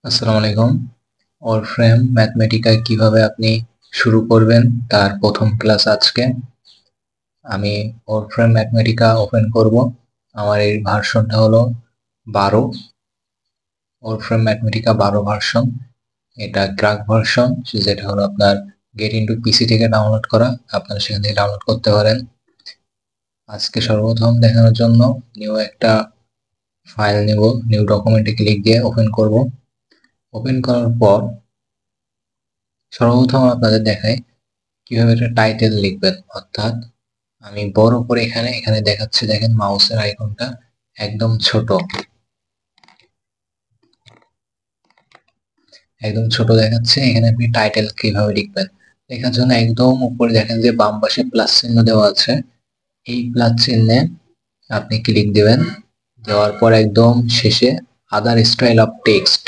আসসালামু আলাইকুম। ওরফ্রেম ম্যাথমেটিকা কিভাবে আপনি শুরু করবেন তার প্রথম ক্লাস আজকে। আমি ওরফ্রেম ম্যাথমেটিকা ওপেন করব। আমার এই ভার্সনটা হলো 12। ওরফ্রেম ম্যাথমেটিকা 12 ভার্সন। এটা ক্র্যাক ভার্সন, যেটা হলো আপনার গেট ইনটু পিসি থেকে ডাউনলোড করা। আপনারা সেখান থেকে ডাউনলোড করতে পারেন। আজকে সর্বপ্রথম দেখানোর জন্য নিউ একটা ফাইল নেব। নিউ ডকুমেন্টে ক্লিক দিয়ে ওপেন করব। ওপেন করার পর সর্বপ্রথম আপনাদের দেখায় কিভাবে একটা টাইটেল লিখবেন। অর্থাৎ আমি বড় করে এখানে দেখাচ্ছে, দেখেন মাউসের আইকনটা একদম ছোট, একদম ছোট দেখাচ্ছে। এখানে আপনি টাইটেল কিভাবে লিখবেন লেখার জন্য একদম উপরে দেখেন যে বাম পাশে প্লাস চিহ্ন দেওয়া আছে। এই প্লাস চিহ্নে আপনি ক্লিক দিবেন। দেওয়ার পর একদম শেষে আদার স্টাইল অফ টেক্সট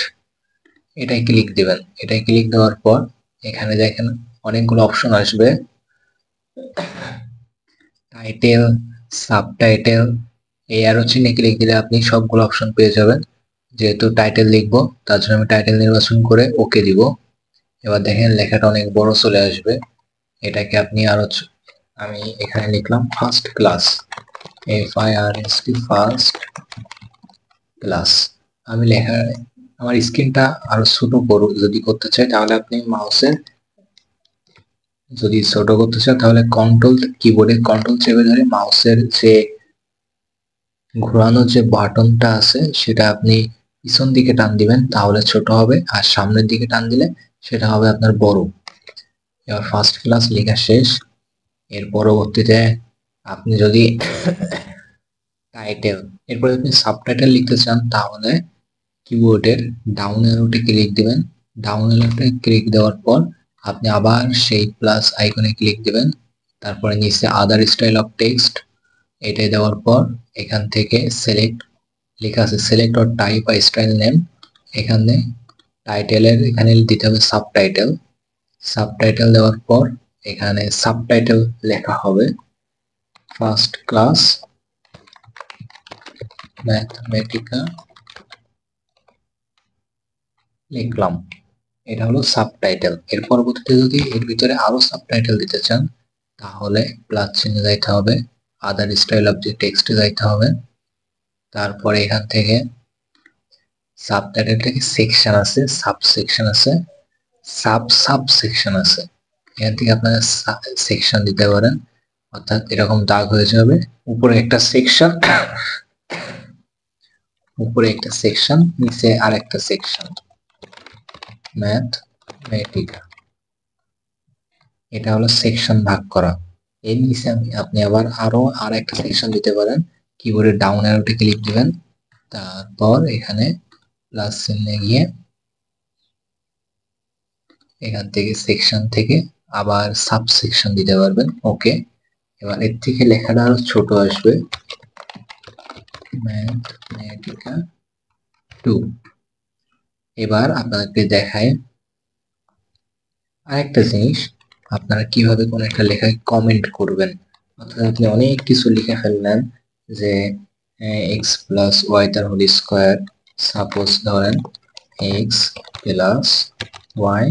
এটাই ক্লিক দিবেন। এটাই ক্লিক দেওয়ার পর এখানে দেখেন অনেকগুলো অপশন আসবে, টাইটেল, সাবটাইটেল। এই অ্যারো চিহ্নে ক্লিক দিলে আপনি সবগুলো অপশন পেয়ে যাবেন। যেহেতু টাইটেল লিখবো তার জন্য আমি টাইটেল নির্বাচন করে ওকে দিব। এবার দেখেন লেখাটা অনেক বড় চলে আসবে। এটাকে আপনি আরো আমি এখানে লিখলাম first class, FIRST first class. আমি লেখা আমার স্ক্রিনটা আরো ছোট বড় যদি করতে চাই তাহলে আপনি মাউসের যদি ছোট করতে চান তাহলে কন্ট্রোল কিবোর্ডে কন্ট্রোল চেপে ধরে মাউসের যে ঘোরানোর যে বাটনটা আছে সেটা আপনি পিছন দিকে টান দিবেন, তাহলে ছোট হবে। আর সামনের দিকে টান দিলে সেটা হবে আপনার বড়। এবার ফার্স্ট ক্লাস লেখা শেষ। এর পরবর্তীতে আপনি যদি টাইটেল, এরপরে আপনি সাবটাইটেল লিখতে চান তাহলে কিবোর্ডের ডাউন অ্যারোতে ক্লিক দিবেন। ডাউন অ্যারোতে ক্লিক দেওয়ার পর আপনি আবার সেই প্লাস আইকনে ক্লিক দিবেন। তারপরে নিচে আদার স্টাইল অফ টেক্সট এটাই দেওয়ার পর এখান থেকে সিলেক্ট লেখা আছে সিলেক্ট অর টাইপ বা স্টাইল নেম। এখানে টাইটেলের এখানে দিতে হবে সাবটাইটেল। সাবটাইটেল দেওয়ার পর এখানে সাবটাইটেল লেখা হবে ফার্স্ট ক্লাস ম্যাথমেটিকা লিখলাম। এটা হলো সাবটাইটেল। এর পরবর্তীতে যদি এর ভিতরে আরো সাবটাইটেল দিতে চান তাহলে প্লাস চিহ্ন যাইতে হবে, আদার স্টাইল অফ দি টেক্সটে যাইতে হবে। তারপরে এখান থেকে সাবটাইটেল থেকে সেকশন আছে, সাবসেকশন আছে, সাবসেকশন আছে। এখান থেকে আপনারা সেকশন দিতে পারেন। অর্থাৎ এরকম দাগ হয়ে যাবে, উপরে একটা সেকশন, উপরে একটা সেকশন, নিচে আরেকটা সেকশন, ম্যাথমেটিকা। এটা হলো সেকশন ভাগ করা। এর নিচে আপনি আবার আরো একটা সেকশন দিতে পারেন। কিবোর্ডের ডাউন অ্যারোতে ক্লিক দিবেন, তারপর এখানে প্লাস চিহ্নে গিয়ে এখান থেকে সেকশন থেকে আবার সাবসেকশন দিতে পারবেন। ওকে। এবার এর থেকে লেখাটা আরো ছোট আসবে, ম্যাথমেটিকা 2। এবার আপনাদেরকে দেখায় আরেকটা জিনিস, আপনারা কিভাবে কোনো একটা লেখায় কমেন্ট করবেন। অর্থাৎ আপনি অনেক কিছু লিখে ফেললেন যে এক্স প্লাস ওয়াই তার হোল স্কোয়ার, সাপোজ ধরেন এক্স প্লাস ওয়াই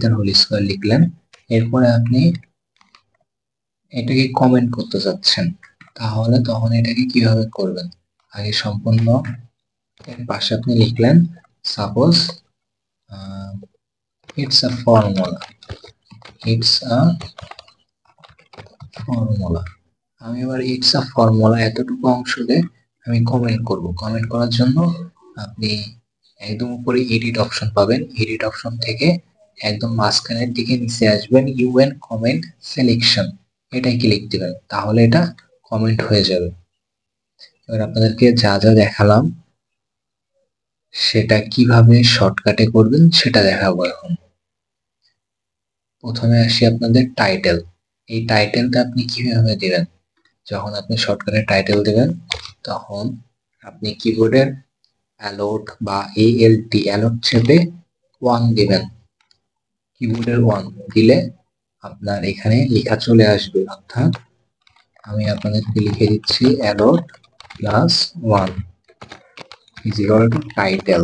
তার হোল স্কোয়ার লিখলেন। এরপরে আপনি এটাকে কমেন্ট করতে চাচ্ছেন, তাহলে তখন এটাকে কিভাবে করবেন। আগে সম্পূর্ণ এর পাশে আপনি লিখলেন suppose it's a formula, it's a formula. আমি এবার ইটস আ ফর্মুলা এতটুকু অংশতে আমি কমেন্ট করব। কমেন্ট করার জন্য আপনি একদম উপরে এডিট অপশন পাবেন। এডিট অপশন থেকে একদম মাঝখানের দিকে নিচে আসবেন, ইউএন কমেন্ট সিলেকশন, এটাই ক্লিক দিবেন, তাহলে এটা কমেন্ট হয়ে যাবে। এবার আপনাদেরকে যা যা দেখালাম সেটা কিভাবে শর্টকাটে করবেন সেটা দেখাবো এখন। প্রথমে আসি আপনাদের টাইটেল। এই টাইটেলটা আপনি কিভাবে দিবেন। যখন আপনি শর্টকাটে টাইটেল দিবেন তখন আপনি কিবোর্ডের অ্যালোট বা ALT অ্যালোট চেপে 1 দিবেন। কিবোর্ডের 1 দিলে আপনার এখানে লেখা চলে আসবে, অর্থাৎ আমি আপনাদেরকে লিখে দিচ্ছি allot plus 1 is equal to title.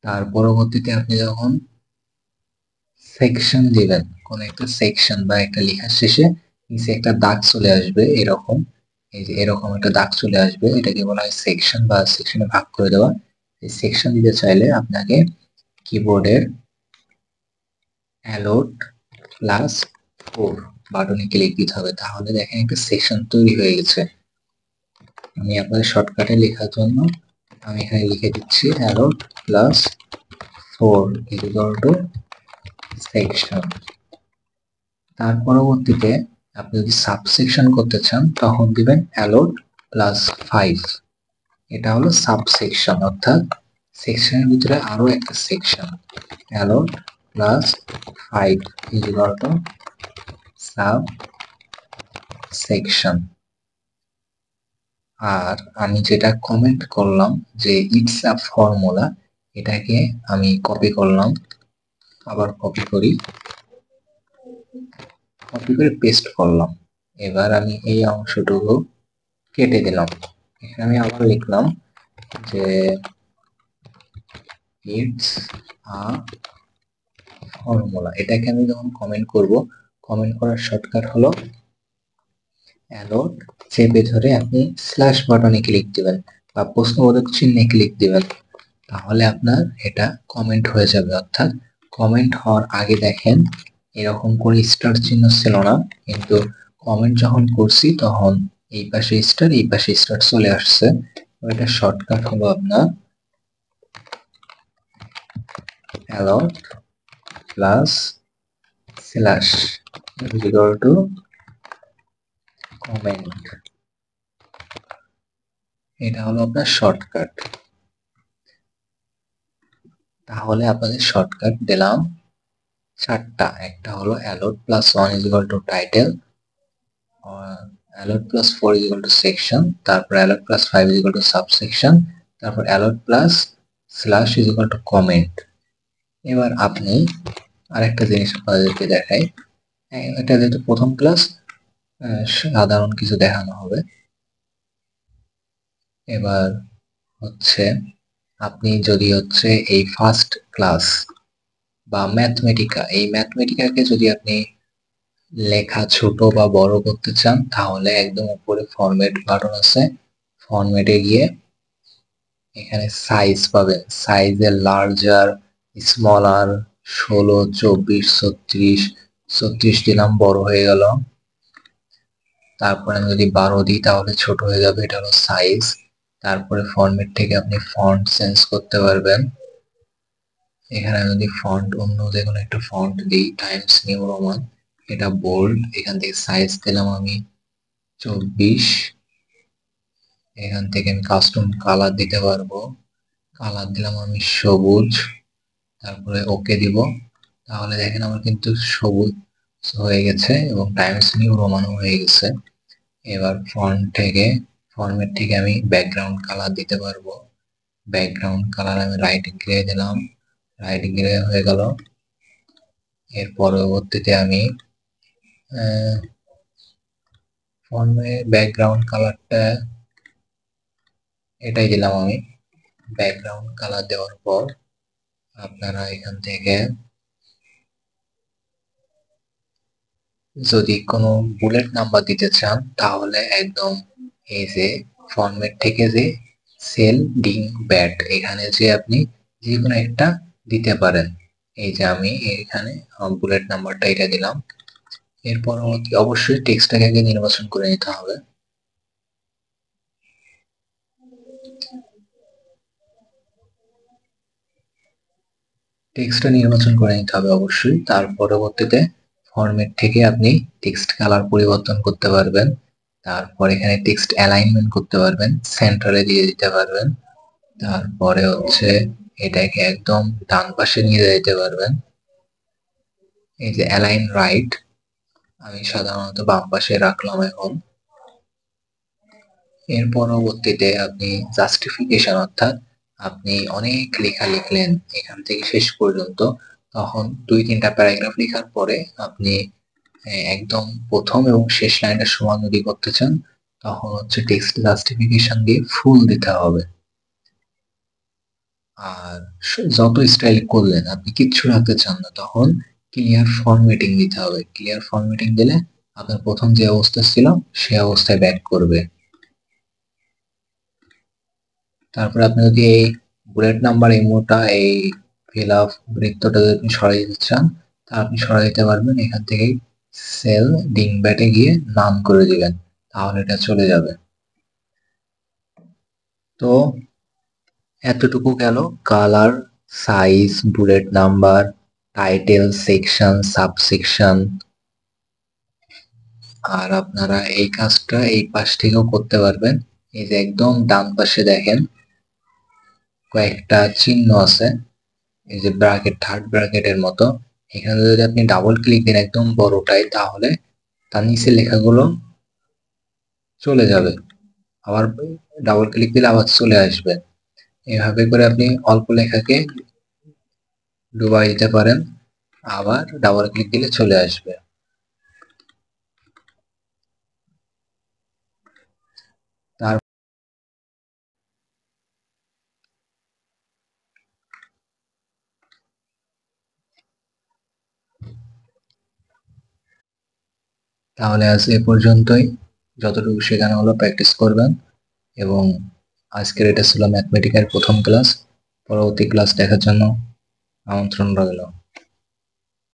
তার পরবর্তীতে আপনি যখন সেকশন দিবেন, কোন একটা সেকশন বা একটা লেখার শেষে নিচে একটা দাগ চলে আসবে এরকম, এই যে এরকম একটা দাগ চলে আসবে, এটাকে বলা হয় সেকশন বা সেকশনে ভাগ করে দেওয়া। এই সেকশন দিতে চাইলে আপনাকে কিবোর্ডের অ্যালোট প্লাস 4 বাটনে ক্লিক দিতে হবে, তাহলে দেখেন একটা সেকশন তৈরি হয়ে গেছে। আমি আপনাদের শর্টকাটে লেখার জন্য আমি এখানে লিখে দিচ্ছি allot plus 4 is equal to section. তার পরবর্তীতে আপনি যদি সাবসেকশন করতে চান তখন দিবেন অ্যালোট প্লাস 5, এটা হলো সাবসেকশন, অর্থাৎ সেকশনের ভিতরে আরো একটা section. Alt plus 5 is equal to subsection. আর আমি যেটা কমেন্ট করলাম যে ইটস আ ফর্মুলা, এটাকে আমি কপি করলাম, আবার কপি করে পেস্ট করলাম। এবার আমি এই অংশটুকু কেটে দিলাম। এখানে আমি আবার লিখলাম যে ইটস আ ফর্মুলা। এটাকে আমি যখন কমেন্ট করব, কমেন্ট করার শর্টকাট হলো অ্যালোট চেপে ধরে আপনি স্ল্যাশ বাটনে ক্লিক দিবেন বা প্রশ্নবোধক চিহ্নে ক্লিক দিবেন, তাহলে আপনার এটা কমেন্ট হয়ে যাবে। অর্থাৎ কমেন্ট হওয়ার আগে দেখেন এরকম করে স্টার চিহ্ন ছিল না, কিন্তু কমেন্ট যখন করছি তখন এই পাশে স্টার এই পাশে স্টার চলে আসছে। এটা শর্টকাট হলো আপনার allot plus slash equal to comment, এটা হলো আপনার শর্টকাট। তাহলে আপনাদের শর্টকাট দিলাম চারটা। একটা হলো alt plus 1 is equal to title, alt plus 4 is equal to section, তারপর alt plus 5 is equal to subsection, তারপর alt plus slash is equal to comment. এবার আপনি আরেকটা জিনিস আপনাদেরকে দেখাই, এটা যেহেতু প্রথম ক্লাস সাধারণ কিছু দেখানো হবে। এবার হচ্ছে আপনি যদি হচ্ছে এই ফার্স্ট ক্লাস বা ম্যাথমেটিকা, এই ম্যাথমেটিকাকে যদি আপনি লেখা ছোট বা বড় করতে চান তাহলে একদম উপরে ফরম্যাট বাটন আছে, ফরম্যাটে গিয়ে এখানে সাইজ পাবেন, সাইজে লার্জার, স্মলার, 16, 24, 36, 36 দিলাম, বড় হয়ে গেল। তারপরে আমি যদি 12 দিই তাহলে ছোট হয়ে যাবে, এটা হলো সাইজ। তারপরে ফরম্যাট থেকে আপনি ফন্ট চেঞ্জ করতে পারবেন। এখানে যদি ফন্ট অন্য যে কোনো একটা ফন্ট দিই, টাইমস নিউ রোমান, এটা বোল্ড, এখান থেকে সাইজ দিলাম আমি 24। এখান থেকে আমি কাস্টম কালার দিতে পারবো, কালার দিলাম আমি সবুজ, তারপরে ওকে দিব। তাহলে দেখেন আমার কিন্তু সবুজ হয়ে গেছে এবং টাইমস নিউ রোমানও হয়ে গেছে। এবার ফরম্যাট থেকে আমি ব্যাকগ্রাউন্ড কালার দিতে পারবো, ব্যাকগ্রাউন্ড কালার আমি রাইট গ্রে দিলাম, রাইট গ্রে হয়ে গেল। এর পরবর্তীতে আমি ফরম্যাট ব্যাকগ্রাউন্ড কালারটা এটাই দিলাম আমি। ব্যাকগ্রাউন্ড কালার দেওয়ার পর আপনারা এখান থেকে যদি কোনো বুলেট নাম্বার দিতে চান তাহলে একদম এই যে ফরম্যাট থেকে যে সেল ডিং ব্যাট, এখানে যে আপনি যে কোনো একটা দিতে পারেন। এই যে আমি এখানে বুলেট নাম্বারটা এটা দিলাম। এর পরবর্তী অবশ্যই টেক্সটটাকে আগে নির্বাচন করে নিতে হবে। টেক্সটটা নির্বাচন করে নিতে হবে অবশ্যই। তার পরবর্তীতে ফরম্যাট থেকে আপনি টেক্সট কালার পরিবর্তন করতে পারবেন, তারপর এখানে টেক্সট অ্যালাইনমেন্ট করতে পারবেন, সেন্টারে দিয়ে দিতে পারবেন। তারপরে হচ্ছে এটাকে একদম ডান পাশে নিয়ে যেতে পারবেন। এই যে অ্যালাইন রাইট, আমি সাধারণত বাম পাশে রাখলাম এখন। এর পরবর্তীতে আপনি জাস্টিফিকেশন, অর্থাৎ আপনি অনেক লেখা লিখলেন এখান থেকে শেষ পর্যন্ত, তখন 2-3টা প্যারাগ্রাফ লেখার পরে আপনি একদম প্রথম এবং শেষ লাইনটা সমান যদি করতে চান, তখন হচ্ছে টেক্সট জাস্টিফিকেশন দিয়ে ফুল দিতে হবে। আর যত স্টাইল করলেন আপনি কিচ্ছু রাখতে চান না, তখন ক্লিয়ার ফরম্যাটিং দিতে হবে। ক্লিয়ার ফরম্যাটিং দিলে আপনার প্রথম যে অবস্থা ছিল সে অবস্থায় ব্যাক করবে। তারপরে আপনি যদি এই বুলেট নাম্বার ইমোটা এই ফিল আপ বৃত্তটা যদি আপনি সরাই দিতে চান, তা আপনি সরাই দিতে পারবেন। এখান থেকে সেল ডিংব্যাটে গিয়ে নাম করে দিবেন, তাহলে এটা চলে যাবে। তো এতটুকু গেল colour, size, bullet number, title, section, subsection. আর আপনারা এই কাজটা এই পাশ থেকেও করতে পারবেন। এই যে একদম ডান পাশে দেখেন কয়েকটা চিহ্ন আছে, এই যে ব্র্যাকেট, থার্ড ব্র্যাকেটের মতো। এখানে যদি আপনি ডাবল ক্লিক দেন একদম বড়টাই, তাহলে তার নিচে লেখাগুলো চলে যাবে, আবার ডাবল ক্লিক দিলে আবার চলে আসবে। এভাবে করে আপনি অল্প লেখাকে ডুবাই দিতে পারেন, আবার ডাবল ক্লিক দিলে চলে আসবে। তাহলে আজ এ পর্যন্তই। যতটুকু শেখানো হলো প্র্যাকটিস করবেন। এবং আজকের এটা ছিল ম্যাথমেটিক্যাল প্রথম ক্লাস। পরবর্তী ক্লাস দেখার জন্য আমন্ত্রণ রইল।